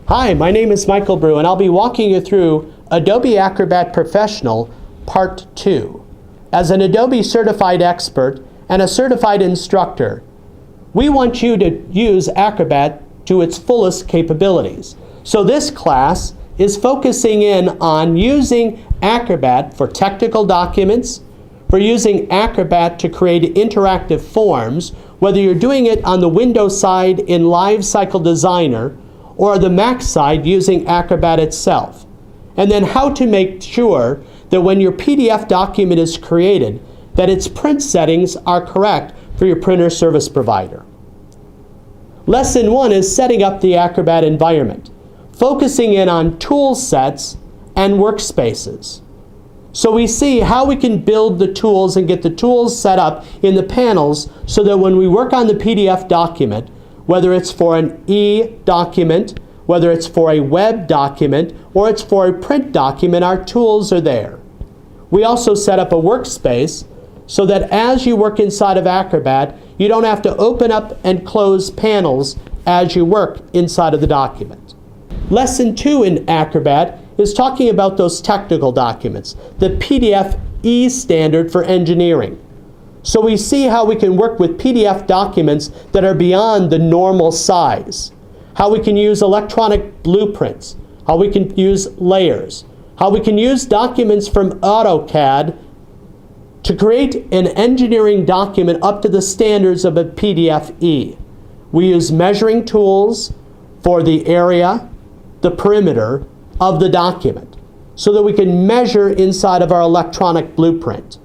Hi, my name is Michael Brew, and I'll be walking you through Adobe Acrobat Professional Part 2. As an Adobe certified expert and a certified instructor, we want you to use Acrobat to its fullest capabilities. So this class is focusing in on using Acrobat for technical documents, for using Acrobat to create interactive forms, whether you're doing it on the Windows side in Lifecycle Designer or the Mac side using Acrobat itself. And then how to make sure that when your PDF document is created, that its print settings are correct for your printer service provider. Lesson 1 is setting up the Acrobat environment, focusing in on tool sets and workspaces. So we see how we can build the tools and get the tools set up in the panels so that when we work on the PDF document, whether it's for an e-document, whether it's for a web document, or it's for a print document, our tools are there. We also set up a workspace so that as you work inside of Acrobat, you don't have to open up and close panels as you work inside of the document. Lesson 2 in Acrobat is talking about those technical documents, the PDF E-standard for engineering. So we see how we can work with PDF documents that are beyond the normal size, how we can use electronic blueprints, how we can use layers, how we can use documents from AutoCAD to create an engineering document up to the standards of a PDF E. We use measuring tools for the area, the perimeter of the document, so that we can measure inside of our electronic blueprint.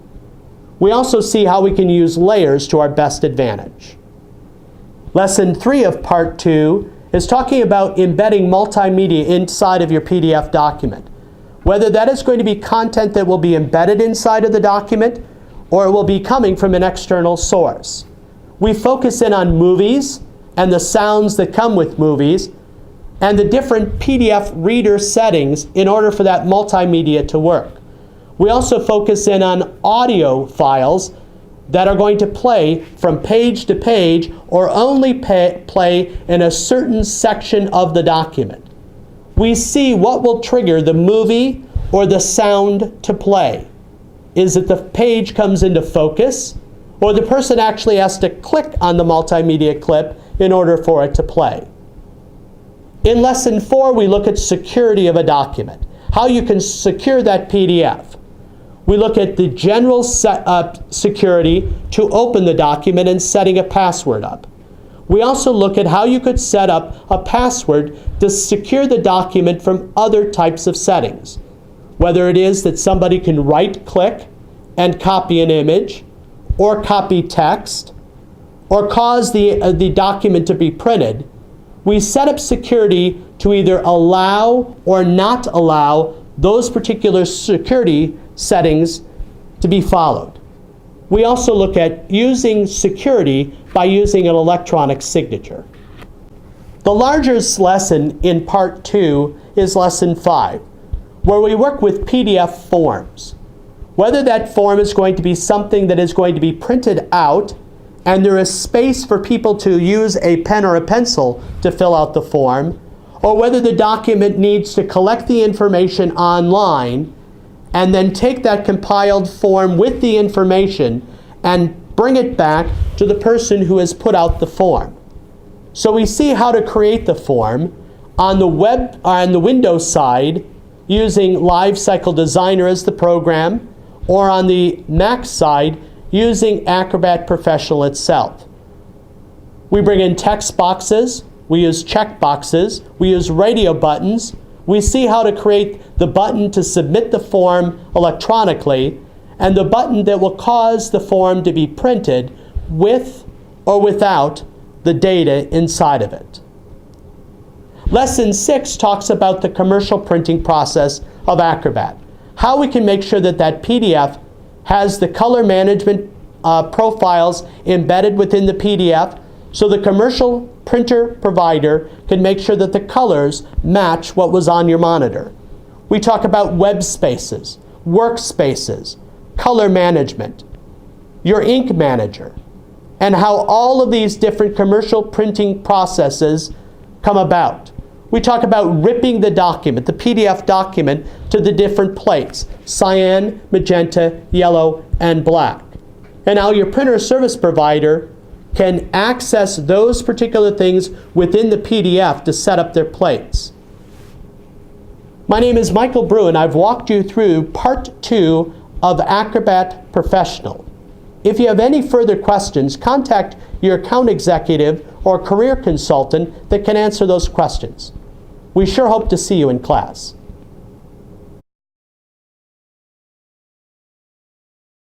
We also see how we can use layers to our best advantage. Lesson 3 of Part 2 is talking about embedding multimedia inside of your PDF document. Whether that is going to be content that will be embedded inside of the document or it will be coming from an external source. We focus in on movies and the sounds that come with movies and the different PDF reader settings in order for that multimedia to work. We also focus in on audio files that are going to play from page to page or only play in a certain section of the document. We see what will trigger the movie or the sound to play. Is it the page comes into focus or the person actually has to click on the multimedia clip in order for it to play? In Lesson 4, we look at security of a document, how you can secure that PDF. We look at the general security to open the document and setting a password up. We also look at how you could set up a password to secure the document from other types of settings. Whether it is that somebody can right-click and copy an image, or copy text, or cause the document to be printed, we set up security to either allow or not allow those particular security settings to be followed. We also look at using security by using an electronic signature. The largest lesson in Part 2 is Lesson 5, where we work with PDF forms. Whether that form is going to be something that is going to be printed out and there is space for people to use a pen or a pencil to fill out the form, or whether the document needs to collect the information online and then take that compiled form with the information and bring it back to the person who has put out the form. So we see how to create the form on the web or on the Windows side using Lifecycle Designer as the program, or on the Mac side using Acrobat Professional itself. We bring in text boxes, we use check boxes, we use radio buttons. We see how to create the button to submit the form electronically and the button that will cause the form to be printed with or without the data inside of it. Lesson 6 talks about the commercial printing process of Acrobat. How we can make sure that that PDF has the color management profiles embedded within the PDF so the commercial printer provider can make sure that the colors match what was on your monitor. We talk about web spaces, workspaces, color management, your ink manager, and how all of these different commercial printing processes come about. We talk about ripping the document, the PDF document, to the different plates: cyan, magenta, yellow, and black. And now your printer service provider can access those particular things within the PDF to set up their plates. My name is Michael Brew, and I've walked you through Part 2 of Acrobat Professional. If you have any further questions, contact your account executive or career consultant that can answer those questions. We sure hope to see you in class.